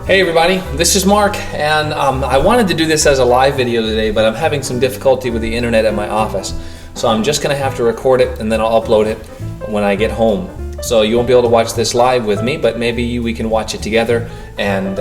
Hey everybody, this is Mark, and I wanted to do this as a live video today, but I'm having some difficulty with the internet at my office. So I'm just going to have to record it and then I'll upload it when I get home. So you won't be able to watch this live with me, but maybe we can watch it together, and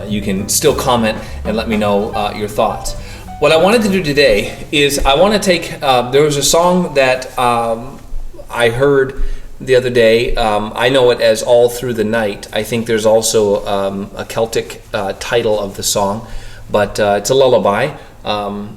you can still comment and let me know your thoughts. What I wanted to do today is I want to take, there was a song that I heard the other day. I know it as All Through the Night. I think there's also a Celtic title of the song, but it's a lullaby. And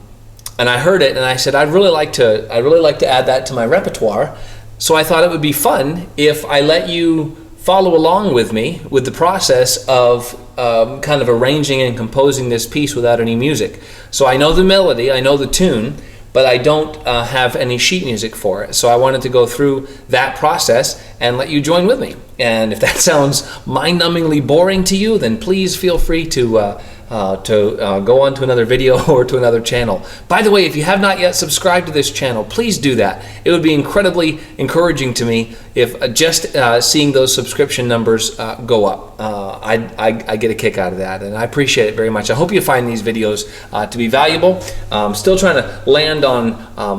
I heard it and I said I'd really like to add that to my repertoire. So I thought it would be fun if I let you follow along with me with the process of kind of arranging and composing this piece without any music. So I know the melody, I know the tune, but I don't have any sheet music for it. So I wanted to go through that process and let you join with me. And if that sounds mind-numbingly boring to you, then please feel free to go on to another video or to another channel. By the way, if you have not yet subscribed to this channel, please do that. It would be incredibly encouraging to me if just seeing those subscription numbers go up. I get a kick out of that, and I appreciate it very much. I hope you find these videos to be valuable. Still trying to land on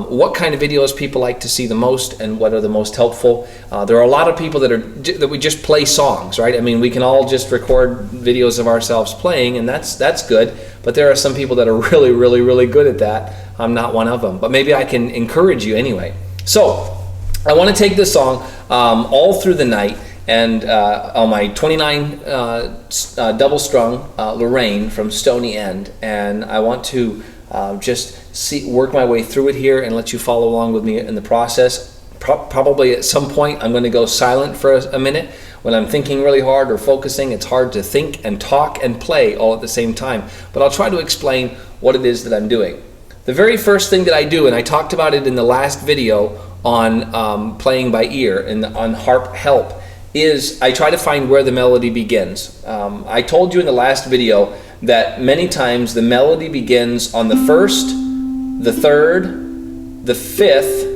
what kind of videos people like to see the most and what are the most helpful. There are a lot of people that we just play songs, right? I mean, we can all just record videos of ourselves playing, and that's good, but there are some people that are really good at that. I'm not one of them, but maybe I can encourage you anyway. So I want to take this song, All Through the Night, and on my 29 double-strung Lorraine from Stony End, and I want to just work my way through it here and let you follow along with me in the process. Probably at some point I'm going to go silent for a minute. When I'm thinking really hard or focusing, it's hard to think and talk and play all at the same time. But I'll try to explain what it is that I'm doing. The very first thing that I do, and I talked about it in the last video on playing by ear and on Harp Help, is I try to find where the melody begins. I told you in the last video that many times the melody begins on the first, the third, the fifth,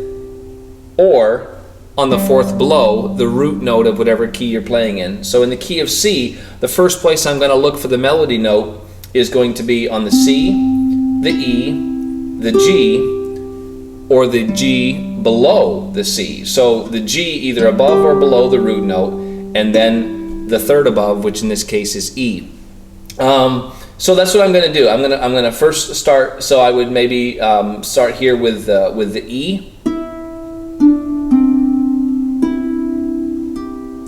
or on the fourth below the root note of whatever key you're playing in. So in the key of C, the first place I'm going to look for the melody note is going to be on the C, the E, the G, or the G below the C. So the G either above or below the root note, and then the third above, which in this case is E. So that's what I'm going to do. I'm going to first start. So I would maybe start here with the E.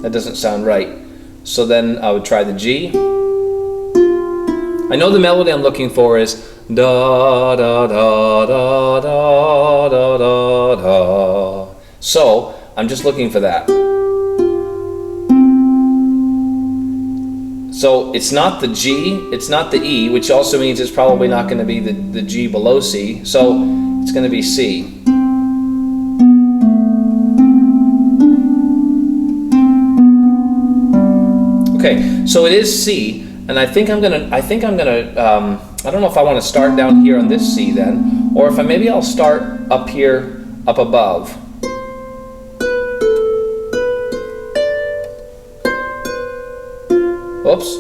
That doesn't sound right. So then I would try the G. I know the melody I'm looking for is da da da da da da da da. So I'm just looking for that. So it's not the G, it's not the E, which also means it's probably not going to be the G below C. So it's going to be C. Okay, so it is C, and I don't know if I want to start down here on this C then, or if maybe I'll start up here, up above. Oops.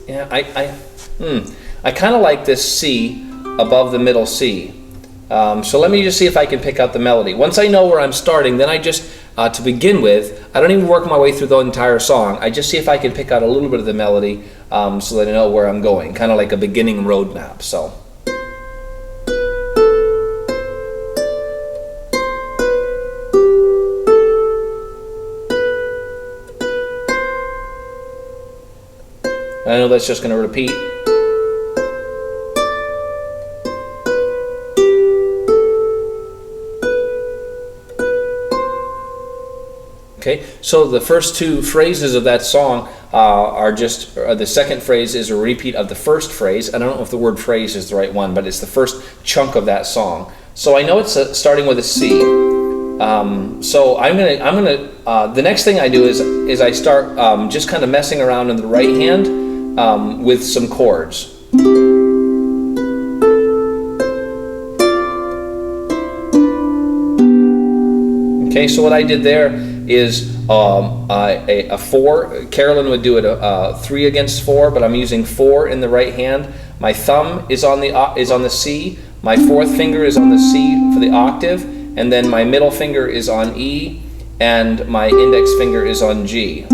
Yeah, I kind of like this C above the middle C. So let me just see if I can pick out the melody. Once I know where I'm starting, then I just, to begin with, I don't even work my way through the entire song. I just see if I can pick out a little bit of the melody so that I know where I'm going, kind of like a beginning roadmap. So. I know that's just going to repeat. Okay, so the first two phrases of that song are just, the second phrase is a repeat of the first phrase. I don't know if the word phrase is the right one, but it's the first chunk of that song. So I know it's starting with a C. So the next thing I do is I start just kind of messing around in the right hand with some chords. Okay, so what I did there is a 4. Carolyn would do it a 3 against 4, but I'm using 4 in the right hand. My thumb is on the C. My fourth finger is on the C for the octave, and then my middle finger is on E, and my index finger is on G.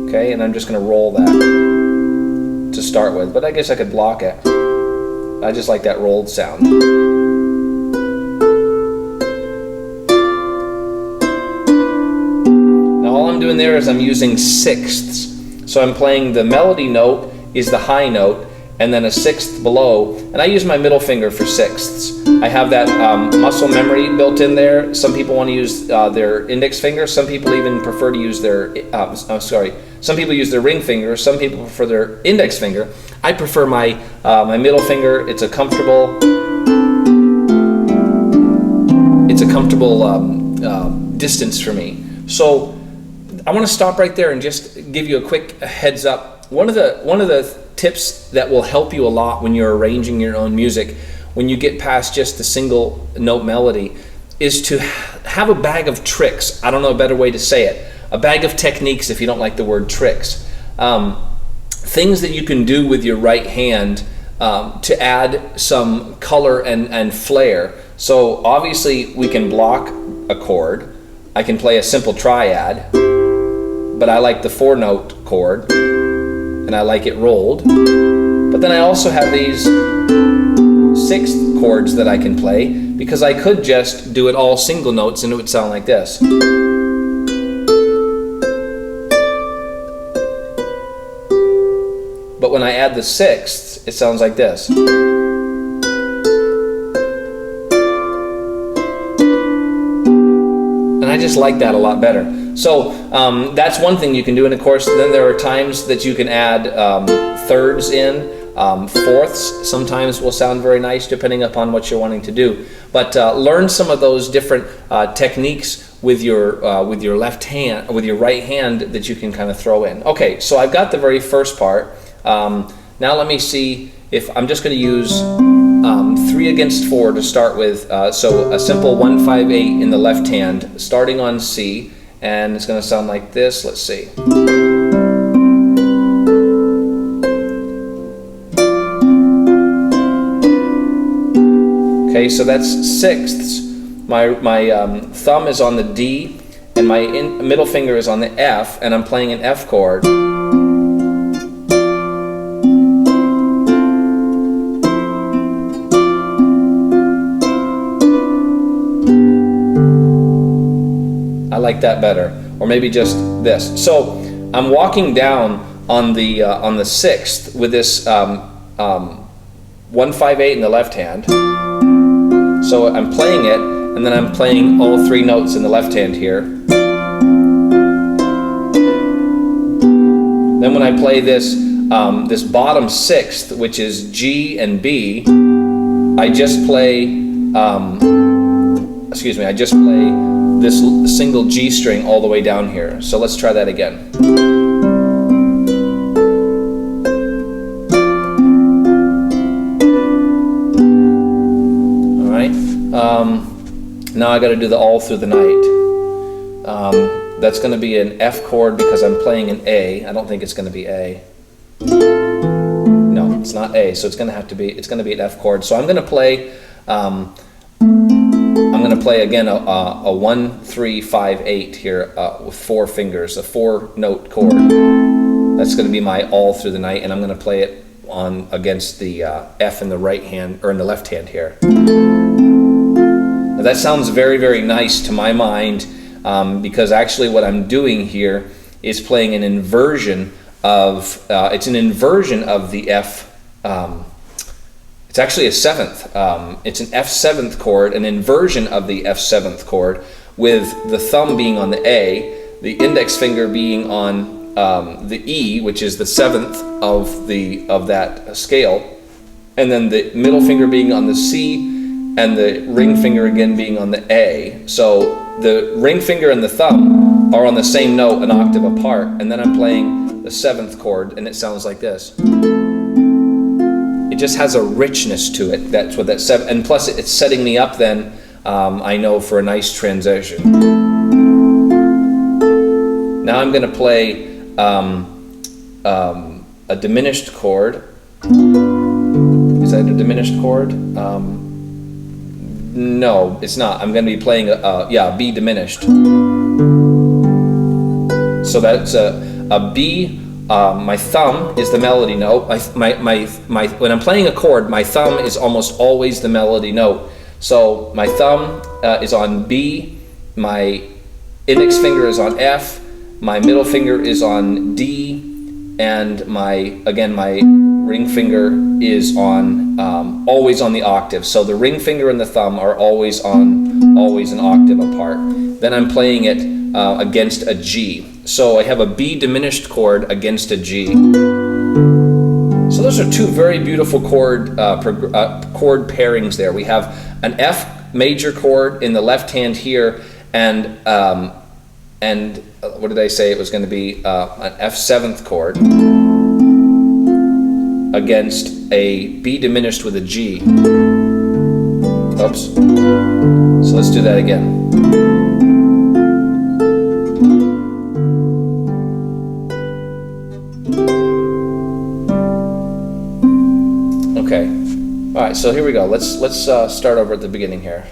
Okay, and I'm just going to roll that to start with, but I guess I could block it. I just like that rolled sound. Now all I'm doing there is I'm using sixths. So I'm playing the melody note is the high note, and then a sixth below, and I use my middle finger for sixths. I have that muscle memory built in there. Some people want to use their index finger. Some people even prefer to use their, some people use their ring finger. Some people prefer their index finger. I prefer my middle finger. It's a comfortable distance for me. So I want to stop right there and just give you a quick heads up. One of the tips that will help you a lot when you're arranging your own music, when you get past just the single note melody, is to have a bag of tricks. I don't know a better way to say it. A bag of techniques, if you don't like the word tricks. Things that you can do with your right hand to add some color and flair. So obviously we can block a chord. I can play a simple triad, but I like the 4-note chord, and I like it rolled. But then I also have these sixth chords that I can play, because I could just do it all single notes and it would sound like this. But when I add the sixths, it sounds like this. And I just like that a lot better. So that's one thing you can do, and of course then there are times that you can add thirds in. Fourths sometimes will sound very nice depending upon what you're wanting to do. But learn some of those different techniques with your left hand, with your right hand, that you can kind of throw in. Okay, so I've got the very first part. Now let me see if I'm just going to use 3 against 4 to start with. So a simple 1-5-8 in the left hand, starting on C, and it's going to sound like this. Let's see. Okay, so that's sixths. My thumb is on the D, and my middle finger is on the F, and I'm playing an F chord. I like that better, or maybe just this. So I'm walking down on the sixth with this 1-5-8 in the left hand. So I'm playing it, and then I'm playing all 3 notes in the left hand here. Then when I play this this bottom sixth, which is G and B, I just play I just play this single G string all the way down here. So let's try that again. All right. Now I got to do the All Through the Night. That's going to be an F chord because I'm playing an A. I don't think it's going to be A. No, it's not A. So it's going to have to be. It's going to be an F chord. So I'm going to play. I'm going to play again a 1-3-5-8 here with 4 fingers, a 4-note chord. That's going to be my All Through the Night, and I'm going to play it on against the F in the right hand, or in the left hand here. Now that sounds very, very nice to my mind, because actually what I'm doing here is playing an inversion of it's an inversion of the F. It's actually a 7th. It's an F7th chord, an inversion of the F7th chord, with the thumb being on the A, the index finger being on the E, which is the 7th of that scale, and then the middle finger being on the C, and the ring finger again being on the A. So the ring finger and the thumb are on the same note, an octave apart, and then I'm playing the 7th chord, and it sounds like this. It just has a richness to it. That's what that 7, and plus it's setting me up then, I know, for a nice transition. Now I'm going to play a diminished chord. Is that a diminished chord? No, it's not. I'm going to be playing a B diminished. So that's a B. My thumb is the melody note. When I'm playing a chord, my thumb is almost always the melody note. So my thumb is on B, my index finger is on F, my middle finger is on D, and my ring finger is on always on the octave. So the ring finger and the thumb are always an octave apart. Then I'm playing it against a G. So I have a B diminished chord against a G. So those are two very beautiful chord pairings there. We have an F major chord in the left hand here, and what did I say it was going to be? An F seventh chord against a B diminished with a G. Oops. So let's do that again. Okay. All right. So here we go. Let's start over at the beginning here.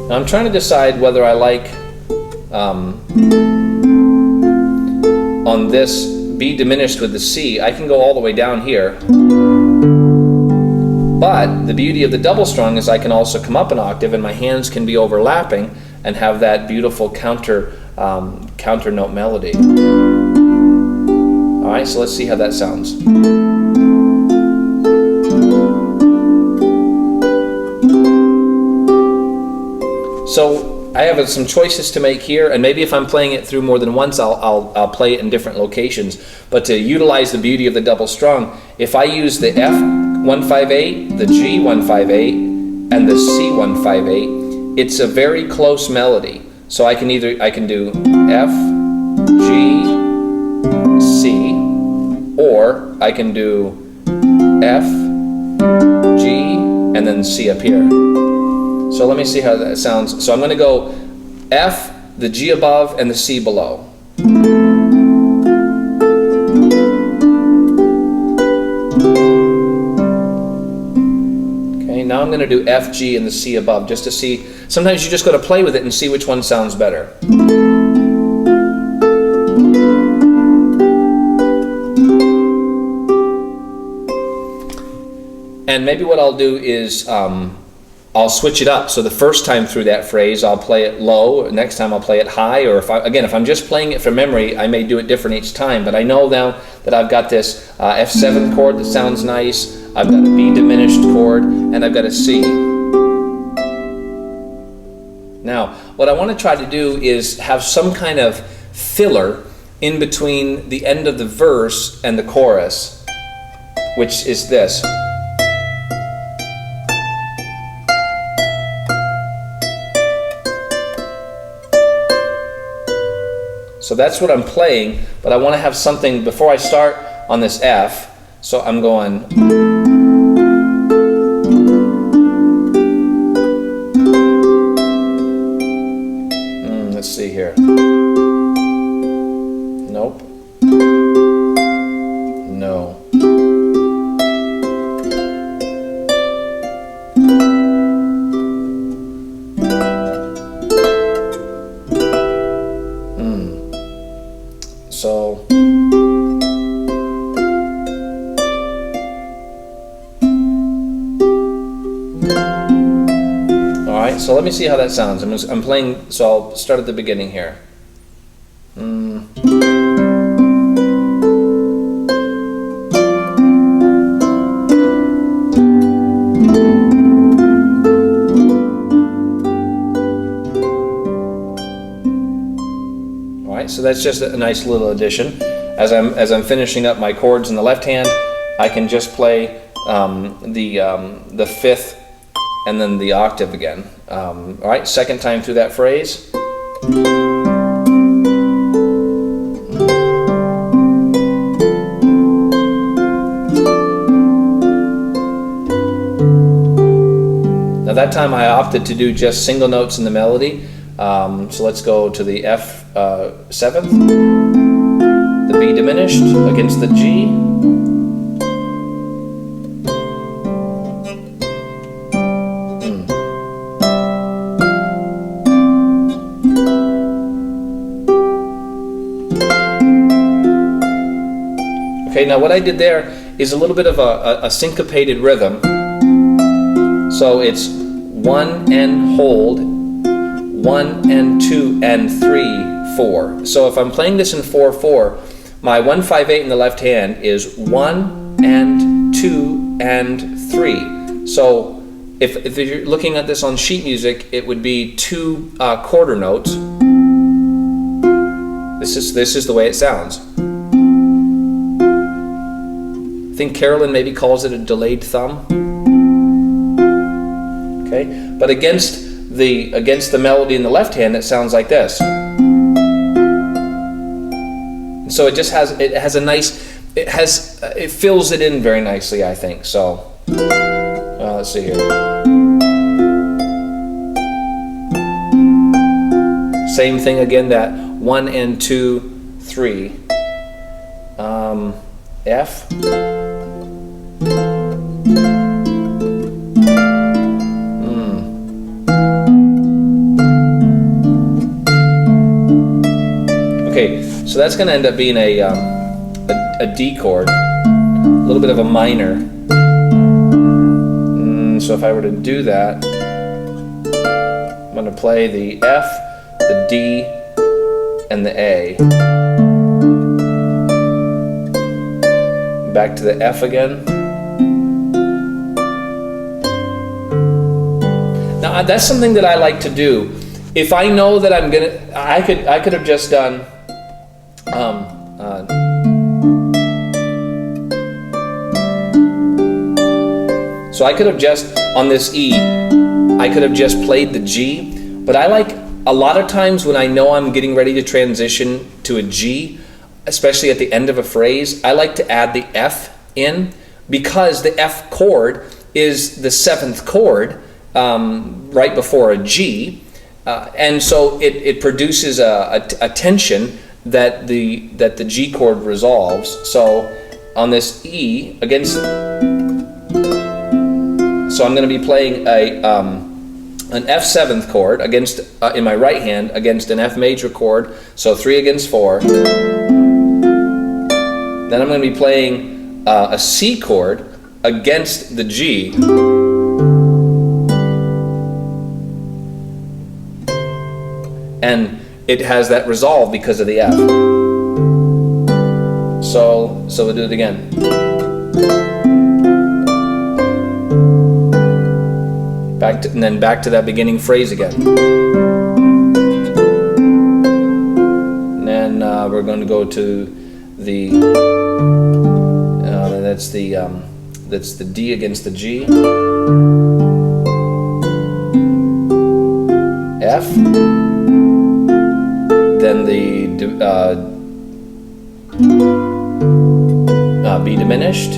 Now I'm trying to decide whether I like on this B diminished with the C. I can go all the way down here. But the beauty of the double strung is I can also come up an octave and my hands can be overlapping and have that beautiful counter note melody. All right, so let's see how that sounds. So I have some choices to make here, and maybe if I'm playing it through more than once, I'll play it in different locations. But to utilize the beauty of the double strung, if I use the F158, the G158, and the C158, it's a very close melody. So I can do F, G, C, or I can do F, G, and then C up here. So let me see how that sounds. So I'm going to go F, the G above, and the C below. Okay, now I'm going to do F, G, and the C above, just to see. Sometimes you just got to play with it and see which one sounds better. And maybe what I'll do is I'll switch it up. So the first time through that phrase, I'll play it low. Next time I'll play it high. Or if I'm just playing it from memory, I may do it different each time. But I know now that I've got this F7 chord that sounds nice. I've got a B diminished chord, and I've got a C. Now, what I want to try to do is have some kind of filler in between the end of the verse and the chorus, which is this. So that's what I'm playing, but I want to have something before I start on this F. So I'm going. Let's see here. Nope. No. So all right, so let me see how that sounds. I'm playing, so I'll start at the beginning here. So that's just a nice little addition. As I'm finishing up my chords in the left hand, I can just play the fifth and then the octave again. All right, second time through that phrase. Now that time I opted to do just single notes in the melody. So let's go to the F 7th, the B diminished against the G. Okay, now what I did there is a little bit of a syncopated rhythm. So it's 1 and hold, 1 and 2 and 3, 4. So if I'm playing this in 4/4, my 1-5-8 in the left hand is 1 and 2 and 3. So if you're looking at this on sheet music, it would be 2 quarter notes. This is the way it sounds. I think Carolyn maybe calls it a delayed thumb. Okay, but against the melody in the left hand, it sounds like this. So it has a nice, it fills it in very nicely, I think. So let's see here. Same thing again, that 1 and 2, 3. F. Okay, so that's going to end up being a D chord, a little bit of a minor. So if I were to do that, I'm going to play the F, the D, and the A. Back to the F again. Now that's something that I like to do. If I know that I'm gonna, I could have just done. So I could have just on this E, I could have just played the G. But I like a lot of times when I know I'm getting ready to transition to a G, especially at the end of a phrase, I like to add the F in, because the F chord is the 7th chord right before a G, and so it produces a tension that the G chord resolves. So on this E against, so I'm going to be playing an F 7th chord against in my right hand against an F major chord, so 3 against 4. Then I'm going to be playing a C chord against the G. And it has that resolve because of the F. So we'll do it again. And then back to that beginning phrase again. And then we're going to go to the that's the D against the G, F, then the B diminished,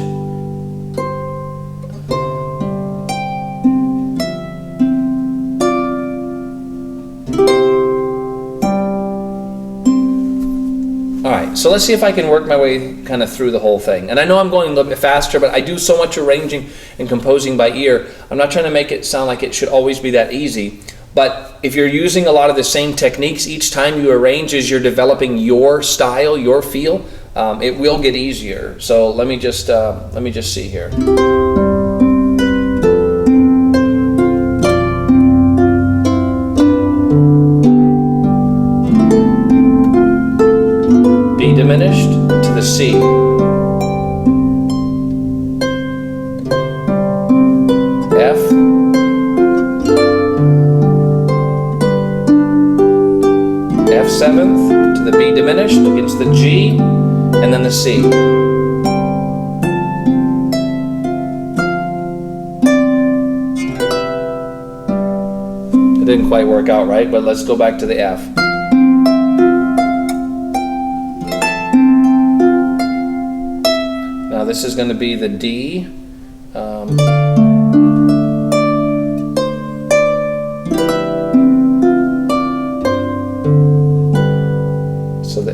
so let's see if I can work my way kind of through the whole thing. And I know I'm going a little bit faster, but I do so much arranging and composing by ear. I'm not trying to make it sound like it should always be that easy. But if you're using a lot of the same techniques each time you arrange as you're developing your style, your feel, it will get easier. So let me just see here. Diminished to the C, F, F 7th to the B diminished against the G, and then the C. It didn't quite work out right, but let's go back to the F. This is going to be the D,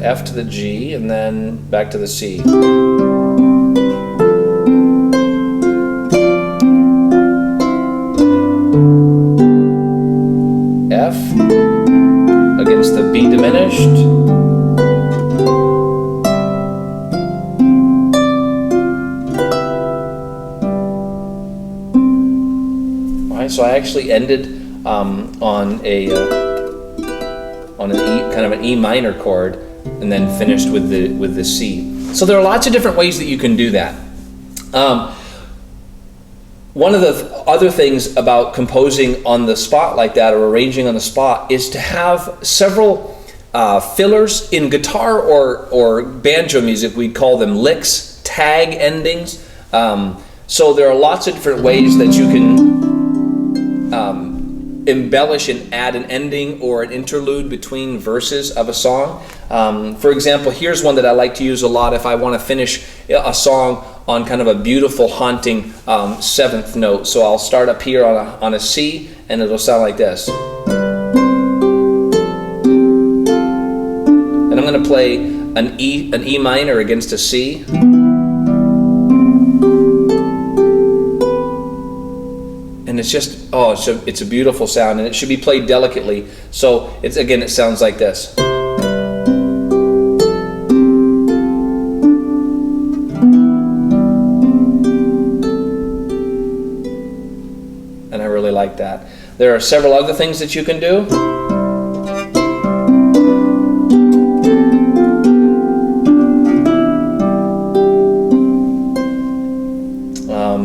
the F to the G, and then back to the C. F against the B diminished. So I actually ended on an E, kind of an E minor chord, and then finished with the C. So there are lots of different ways that you can do that. One of the other things about composing on the spot like that, or arranging on the spot, is to have several fillers in guitar or banjo music. We call them licks, tag endings. So there are lots of different ways that you can embellish and add an ending or an interlude between verses of a song. For example, here's one that I like to use a lot if I want to finish a song on kind of a beautiful, haunting seventh note. So I'll start up here on a C, and it'll sound like this. And I'm going to play an E minor against a C. And it's just, it's a beautiful sound, and it should be played delicately. So it sounds like this. And I really like that. There are several other things that you can do.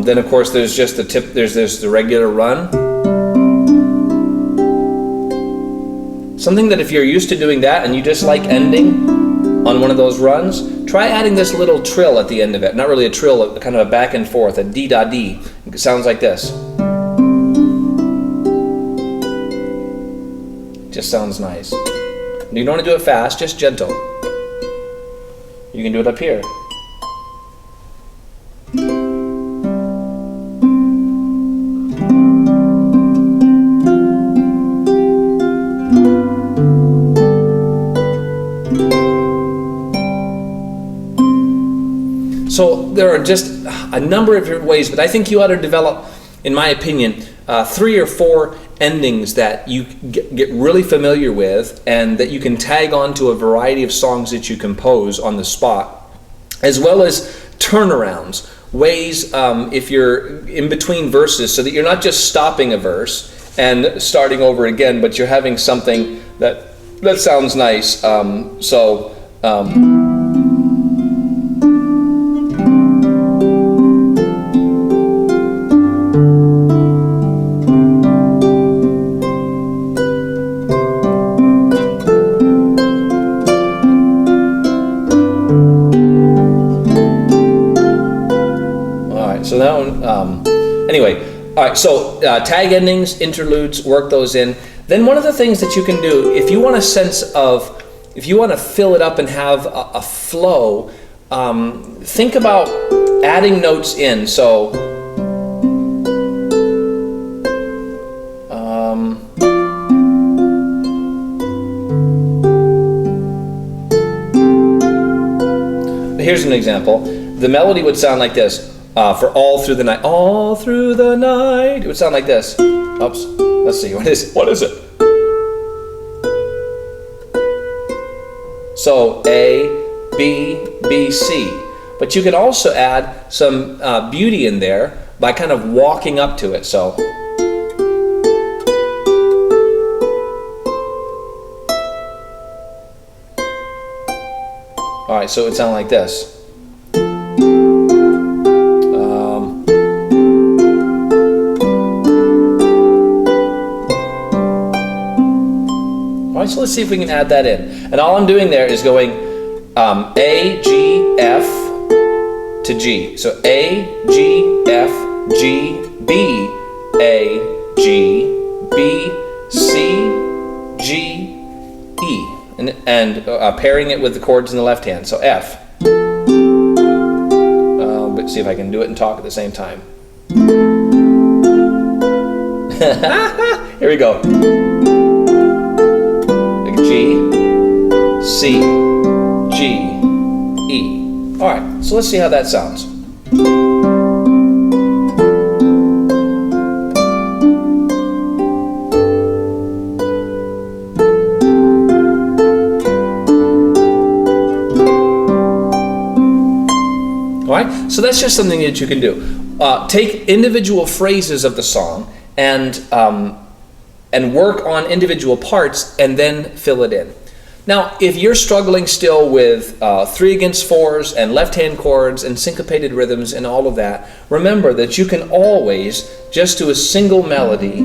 Then of course there's just the tip. There's the regular run. Something that if you're used to doing that and you just like ending on one of those runs, try adding this little trill at the end of it. Not really a trill, kind of a back and forth, a D-da-D. It sounds like this. Just sounds nice. You don't want to do it fast, just gentle. You can do it up here. So there are just a number of different ways, but I think you ought to develop, in my opinion, 3 or 4 endings that you get really familiar with and that you can tag on to a variety of songs that you compose on the spot, as well as turnarounds, ways if you're in between verses, so that you're not just stopping a verse and starting over again, but you're having something that sounds nice. So that one, anyway, all right, so tag endings, interludes, work those in. Then one of the things that you can do, if you want a sense of, if you want to fill it up and have a flow, think about adding notes in. So, here's an example. The melody would sound like this. For all through the night, all through the night, it would sound like this. Oops, let's see, what is it? So A, B, B, C. But you can also add some beauty in there by kind of walking up to it. So, all right, so it would sound like this. So let's see if we can add that in. And all I'm doing there is going A, G, F to G. So A, G, F, G, B, A, G, B, C, G, E. And pairing it with the chords in the left hand. So F. Let's see if I can do it and talk at the same time. Here we go. G, C, All right, so let's see how that sounds. All right, so that's just something that you can do. Take individual phrases of the song and work on individual parts and then fill it in. Now, if you're struggling still with 3/4 and left-hand chords and syncopated rhythms and all of that, remember that you can always just do a single melody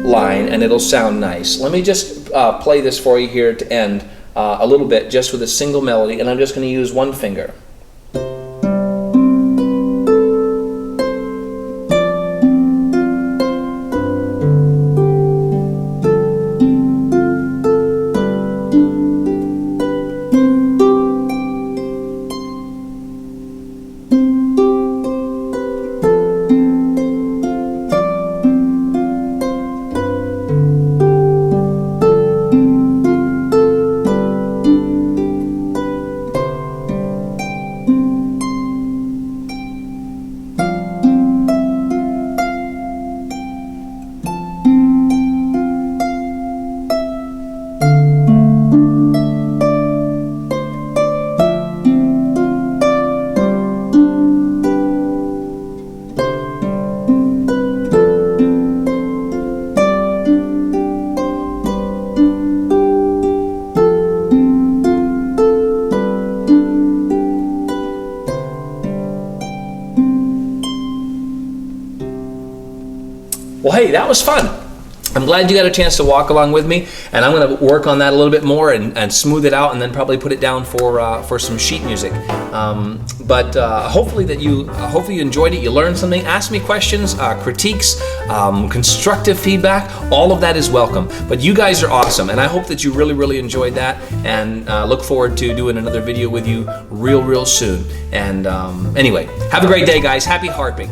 line and it'll sound nice. Let me just play this for you here to end a little bit just with a single melody, and I'm just going to use one finger. Well, hey, that was fun. I'm glad you got a chance to walk along with me, and I'm going to work on that a little bit more and smooth it out, and then probably put it down for some sheet music. But hopefully you enjoyed it. You learned something. Ask me questions, critiques, constructive feedback. All of that is welcome. But you guys are awesome, and I hope that you really enjoyed that. And look forward to doing another video with you real soon. And anyway, have a great day, guys. Happy harping.